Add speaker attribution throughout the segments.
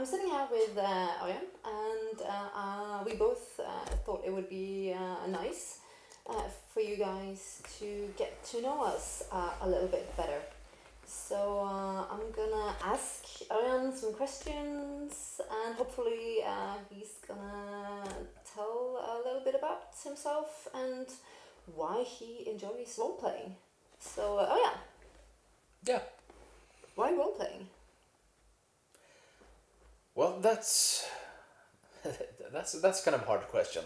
Speaker 1: I'm sitting here with Ørjan, and we both thought it would be nice for you guys to get to know us a little bit better. So I'm gonna ask Ørjan some questions, and hopefully he's gonna tell a little bit about himself and why he enjoys role playing. So Ørjan.
Speaker 2: Yeah.
Speaker 1: Why role playing?
Speaker 2: Well, that's kind of a hard question.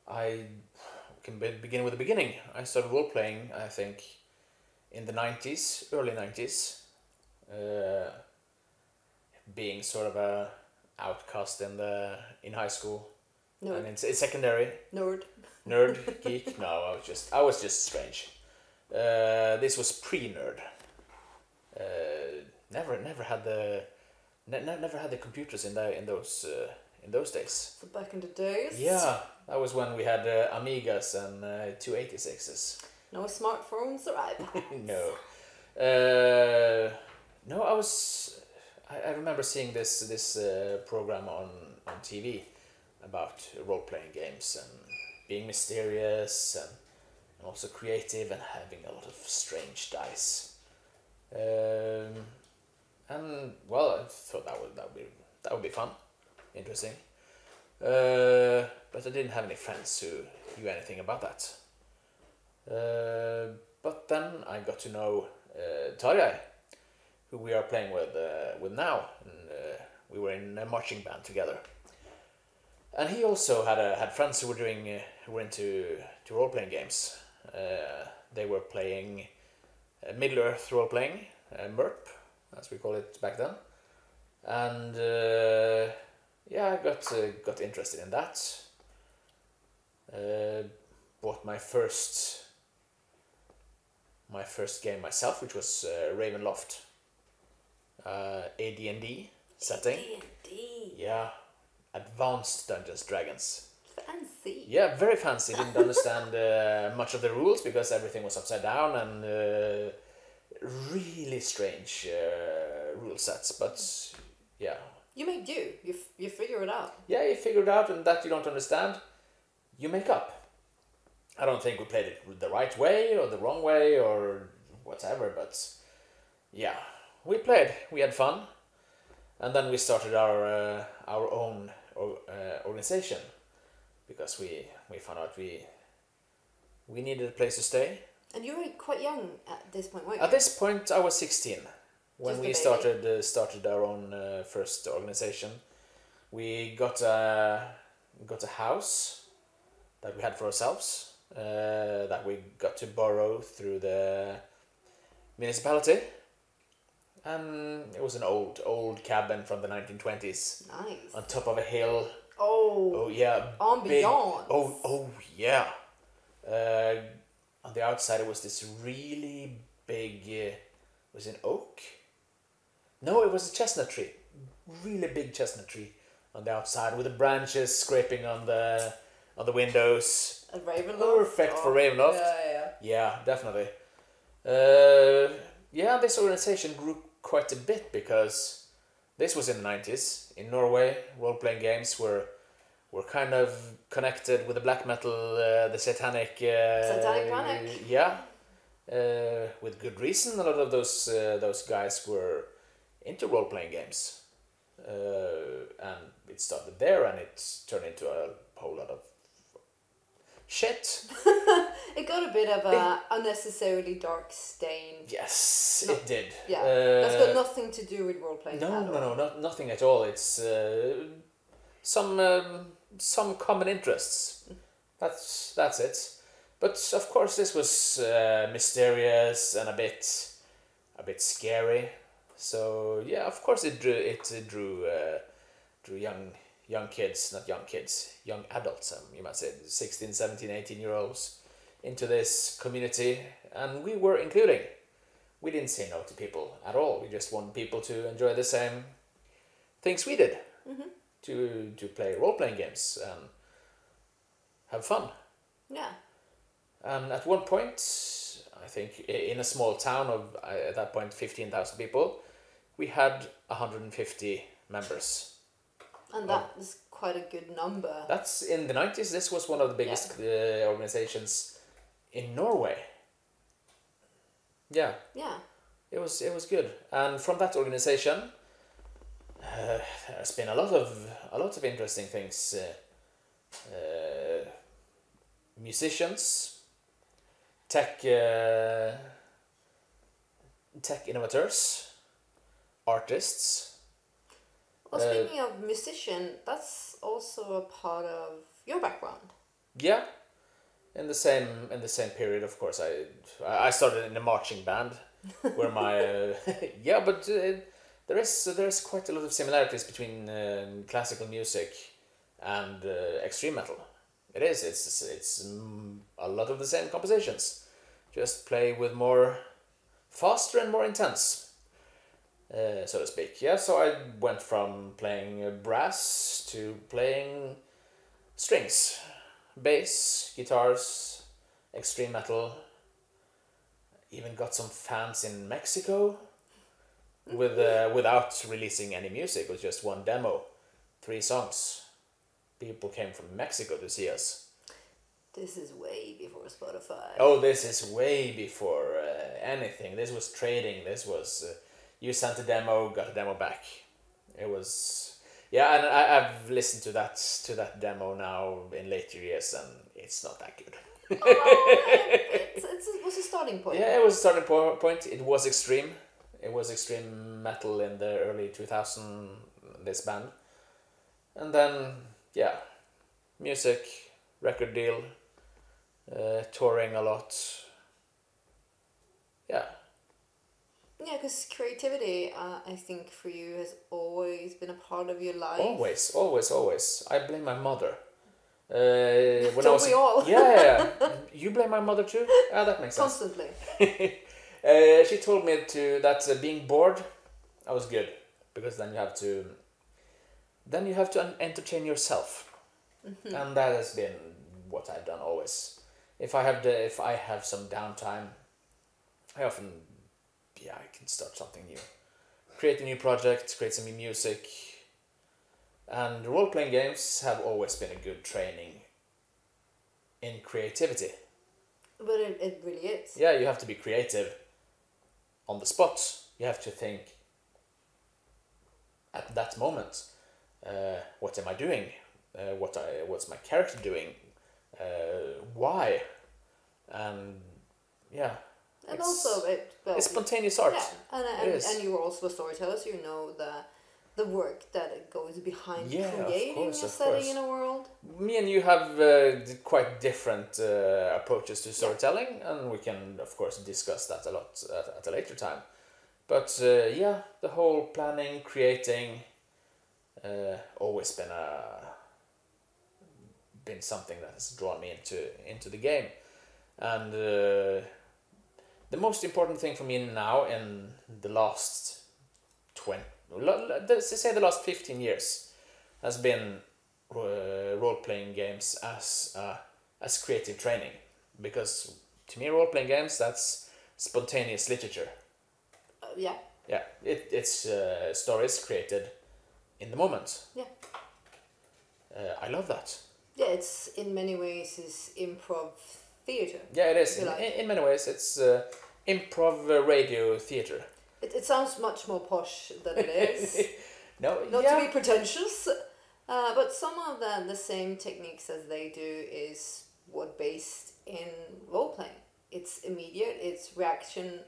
Speaker 2: I can begin with the beginning. I started role playing, I think, in the early 90s, being sort of a outcast in high school.
Speaker 1: Nerd.
Speaker 2: And in secondary. Nerd, geek. No, I was just strange. This was pre-nerd. Never had the computers in those days.
Speaker 1: So back in the days.
Speaker 2: Yeah, that was when we had Amigas and 286s.
Speaker 1: No smartphones or iPads.
Speaker 2: No. No, I remember seeing this program on TV about role-playing games and being mysterious and also creative and having a lot of strange dice. And well, I thought that would be fun, interesting. But I didn't have any friends who knew anything about that. But then I got to know Tarjei, who we are playing with now, and we were in a marching band together. And he also had friends who were into role playing games. They were playing Middle Earth role playing, MERP, as we call it back then, and yeah, I got interested in that. Bought my first game myself, which was Ravenloft, AD&D setting.
Speaker 1: AD&D.
Speaker 2: Yeah, Advanced Dungeons Dragons.
Speaker 1: Fancy.
Speaker 2: Yeah, very fancy. Didn't understand much of the rules because everything was upside down and really strange rule sets. But yeah.
Speaker 1: You make do. You figure it out.
Speaker 2: Yeah, you figure it out, and that you don't understand, you make up. I don't think we played it the right way or the wrong way or whatever, but yeah, we played. We had fun, and then we started our own organization. Because we found out we needed a place to stay.
Speaker 1: And you were quite young at this point, weren't you?
Speaker 2: At this point, I was 16 when
Speaker 1: Just
Speaker 2: we started our own first organization. We got a house that we had for ourselves that we got to borrow through the municipality, and it was an old cabin from the 1920s.
Speaker 1: Nice.
Speaker 2: On top of a hill.
Speaker 1: Oh
Speaker 2: yeah.
Speaker 1: Ambiance.
Speaker 2: Oh yeah. On the outside it was this really big. Was it an oak? No, it was a chestnut tree. Really big chestnut tree on the outside with the branches scraping on the windows.
Speaker 1: A Ravenloft.
Speaker 2: Perfect for Ravenloft.
Speaker 1: Yeah.
Speaker 2: Yeah, definitely. Yeah, this organization grew quite a bit because this was in the 90s. In Norway, role-playing games were kind of connected with the black metal, the satanic
Speaker 1: panic.
Speaker 2: Yeah, with good reason. A lot of those guys were into role-playing games, and it started there, and it turned into a whole lot of shit.
Speaker 1: It got a bit of a unnecessarily dark stain.
Speaker 2: Yes, it did.
Speaker 1: Yeah, that's got nothing to do with role playing.
Speaker 2: No, nothing at all. It's some common interests. That's it. But of course, this was mysterious and a bit scary. So yeah, of course, it drew young kids, not young kids, young adults, you might say, 16, 17, 18-year-olds into this community, and we were including. We didn't say no to people at all. We just wanted people to enjoy the same things we did, to play role-playing games and have fun.
Speaker 1: Yeah.
Speaker 2: And at one point, I think in a small town of, at that point, 15,000 people, we had 150 members.
Speaker 1: And that is quite a good number.
Speaker 2: That's in the 90s. This was one of the biggest organizations in Norway. Yeah.
Speaker 1: Yeah.
Speaker 2: It was good, and from that organization, there's been a lot of interesting things. Musicians, tech innovators, artists.
Speaker 1: Well, speaking of musician, that's also a part of your background.
Speaker 2: Yeah, in the same period, of course. I started in a marching band, where my yeah, but there is quite a lot of similarities between classical music and extreme metal. It is. It's a lot of the same compositions, just play with more faster and more intense, so to speak. Yeah. So I went from playing brass to playing strings, bass, guitars, extreme metal. Even got some fans in Mexico, without releasing any music. It was just one demo, 3 songs. People came from Mexico to see us.
Speaker 1: This is way before Spotify.
Speaker 2: Oh, this is way before anything. This was trading. This was you sent a demo, got a demo back. It was and I've listened to that demo now in later years, and it's not that good.
Speaker 1: It was a starting point.
Speaker 2: Yeah, it was a starting point. It was extreme. It was extreme metal in the early 2000s, this band. And then, music, record deal, touring a lot. Yeah.
Speaker 1: Yeah, because creativity, I think for you has always been a part of your life.
Speaker 2: Always. I blame my mother.
Speaker 1: Don't we all?
Speaker 2: Yeah. You blame my mother too? Ah, that makes sense.
Speaker 1: Constantly.
Speaker 2: She told me that being bored, I was good, because then you have to entertain yourself, and that has been what I've done always. If I have some downtime, I often I can start something new, create a new project, create some new music. And role-playing games have always been a good training in creativity.
Speaker 1: But it really is.
Speaker 2: Yeah, you have to be creative on the spot. You have to think at that moment, what am I doing? What's my character doing? Why? And yeah.
Speaker 1: And also,
Speaker 2: it's spontaneous art.
Speaker 1: Yeah, and you were also a storyteller, so you know the work that goes behind creating a setting in a world.
Speaker 2: Me and you have quite different approaches to storytelling, and we can of course discuss that a lot at a later time. But the whole planning, creating, always been something that has drawn me into the game. And the most important thing for me now in the last the last 15 years has been role-playing games as creative training, because to me role-playing games, that's spontaneous literature. It's stories created in the moment. I love that.
Speaker 1: It's in many ways is improv theater.
Speaker 2: It is. In many ways it's improv radio theater.
Speaker 1: It sounds much more posh than it is.
Speaker 2: Not
Speaker 1: to be pretentious, but some of the same techniques as they do is what based in role playing. It's immediate. It's reaction,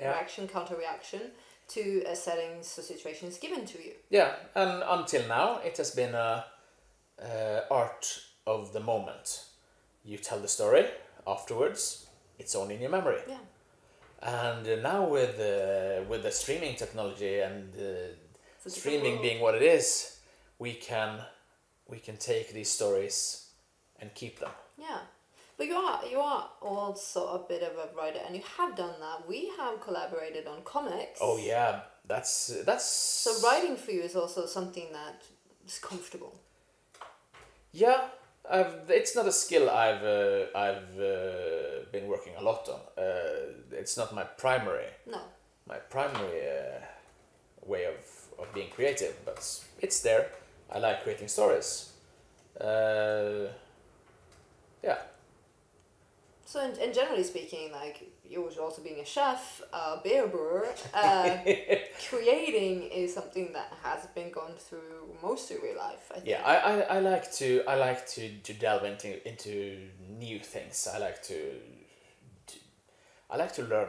Speaker 1: counter reaction to a setting, so situations given to you. Yeah,
Speaker 2: and until now it has been art of the moment. You tell the story. Afterwards, it's only in your memory.
Speaker 1: Yeah.
Speaker 2: And now with the streaming technology and streaming being what it is, we can take these stories and keep them.
Speaker 1: Yeah, but you are also a bit of a writer, and you have done that. We have collaborated on comics.
Speaker 2: Oh yeah, that's.
Speaker 1: So writing for you is also something that is comfortable.
Speaker 2: Yeah. It's not a skill I've been working a lot on. It's not my primary.
Speaker 1: No.
Speaker 2: My primary way of like being creative, but it's there. I like creating stories. Yeah.
Speaker 1: So, and generally speaking, like you was also being a chef, a beer brewer, creating is something that has been gone through most of your life. I think.
Speaker 2: Yeah, I like to delve into new things. I like to learn.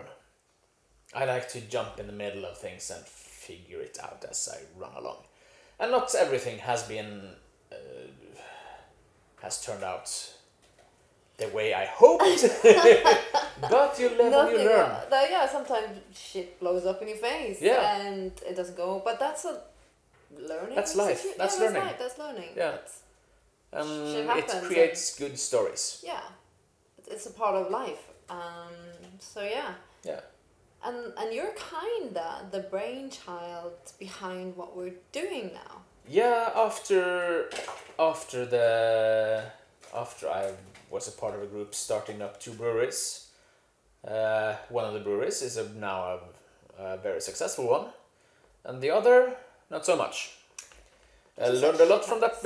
Speaker 2: I like to jump in the middle of things and figure it out as I run along. And not everything has turned out the way I hoped. But you live and you learn.
Speaker 1: Yeah, sometimes shit blows up in your face.
Speaker 2: Yeah.
Speaker 1: And it doesn't go. But that's a learning.
Speaker 2: That's life. That's learning.
Speaker 1: That's learning.
Speaker 2: Yeah.
Speaker 1: Shit happens.
Speaker 2: It creates good stories.
Speaker 1: Yeah. It's a part of life. So yeah.
Speaker 2: Yeah.
Speaker 1: And you're kinda the brainchild behind what we're doing now.
Speaker 2: Yeah, after I was a part of a group starting up 2 breweries. One of the breweries is now a very successful one, and the other not so much. I learned a lot from that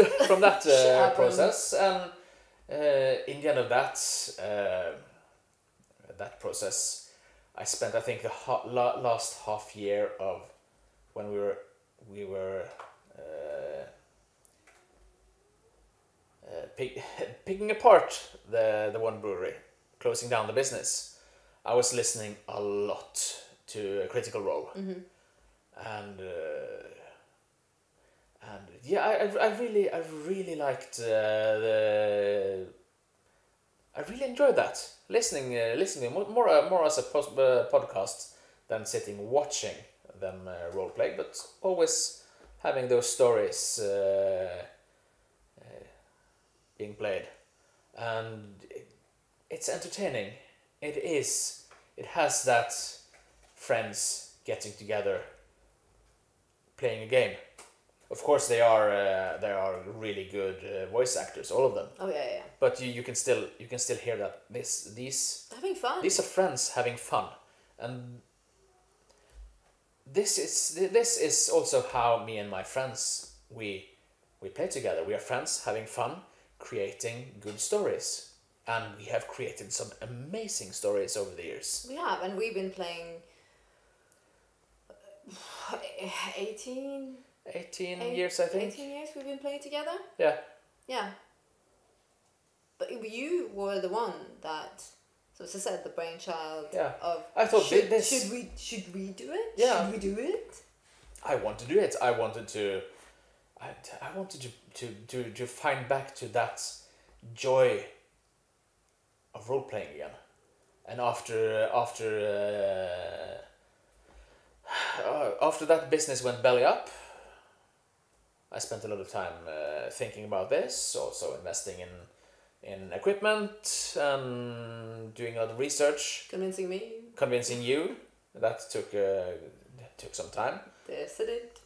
Speaker 2: process, and in the end of that process, I spent, I think, the last half year of when we were picking apart the one brewery, closing down the business. I was listening a lot to Critical Role, and yeah, I really liked I really enjoyed that listening more as a podcast than sitting watching them role play, but always having those stories being played, and it's entertaining. It has that friends getting together playing a game. Of course, they are really good voice actors, all of them.
Speaker 1: Oh yeah.
Speaker 2: But you can still hear that these
Speaker 1: having fun.
Speaker 2: These are friends having fun, and this is also how me and my friends we play together. We are friends having fun, creating good stories, and we have created some amazing stories over the years.
Speaker 1: We have, and we've been playing 18
Speaker 2: years, I think.
Speaker 1: 18 years we've been playing together.
Speaker 2: Yeah.
Speaker 1: But you were the one that, so as I said, the brainchild of.
Speaker 2: I thought
Speaker 1: should we do it?
Speaker 2: Yeah.
Speaker 1: Should we do it?
Speaker 2: I want to do it. I wanted to find back to that joy of role playing again, and after that business went belly up, I spent a lot of time thinking about this, also investing in equipment and doing a lot of research. Convincing you. That took some time.
Speaker 1: Yes, it did.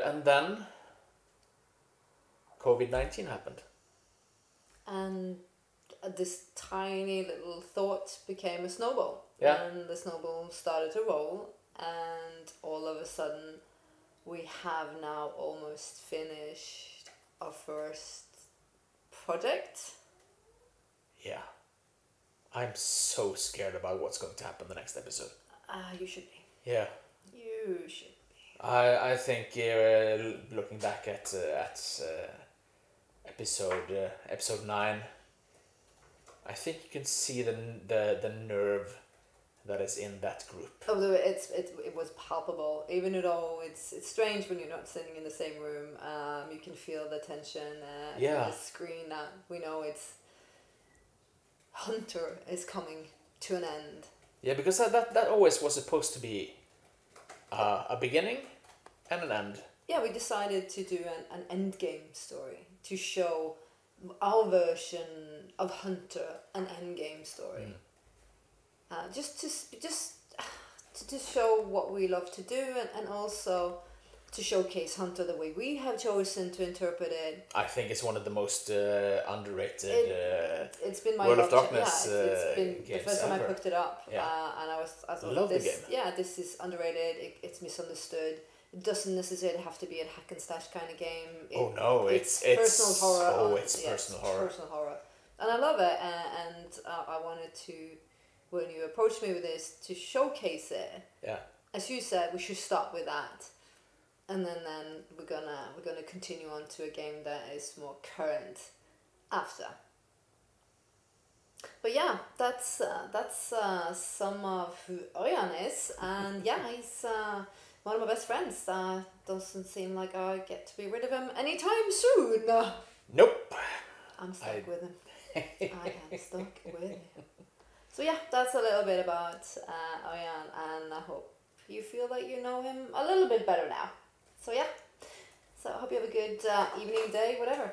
Speaker 2: And then COVID-19 happened.
Speaker 1: And this tiny little thought became a snowball.
Speaker 2: Yeah.
Speaker 1: And the snowball started to roll, and all of a sudden we have now almost finished our first project.
Speaker 2: Yeah. I'm so scared about what's going to happen the next episode.
Speaker 1: You should be.
Speaker 2: Yeah.
Speaker 1: You should be.
Speaker 2: I think looking back at episode 9, I think you can see the nerve that is in that group.
Speaker 1: Oh, it was palpable. Even though it's strange when you're not sitting in the same room, you can feel the tension. On the screen. We know it's Hunter is coming to an end.
Speaker 2: Yeah, because that always was supposed to be a beginning and an end.
Speaker 1: Yeah, we decided to do an end game story to show our version of Hunter, an end game story. Just to show what we love to do, and also to showcase Hunter the way we have chosen to interpret it.
Speaker 2: I think it's one of the most underrated
Speaker 1: it's been my
Speaker 2: World
Speaker 1: love
Speaker 2: of Darkness
Speaker 1: it's been
Speaker 2: games
Speaker 1: the first time
Speaker 2: ever.
Speaker 1: I picked it up,
Speaker 2: Yeah.
Speaker 1: and I thought
Speaker 2: love
Speaker 1: this,
Speaker 2: the game.
Speaker 1: Yeah, this is underrated. It's misunderstood. It doesn't necessarily have to be a hack and slash kind of game.
Speaker 2: It's
Speaker 1: personal horror.
Speaker 2: Personal horror.
Speaker 1: Personal horror, and I love it. And I wanted to, when you approached me with this, to showcase it.
Speaker 2: Yeah.
Speaker 1: As you said, we should start with that, and then we're gonna continue on to a game that is more current after. But yeah, that's some of who Ørjan is, and yeah, he's one of my best friends. Doesn't seem like I get to be rid of him anytime soon.
Speaker 2: Nope.
Speaker 1: I'm stuck with him. I am stuck with him. So yeah, that's a little bit about Ørjan, and I hope you feel like you know him a little bit better now. So yeah, so I hope you have a good evening, day, whatever.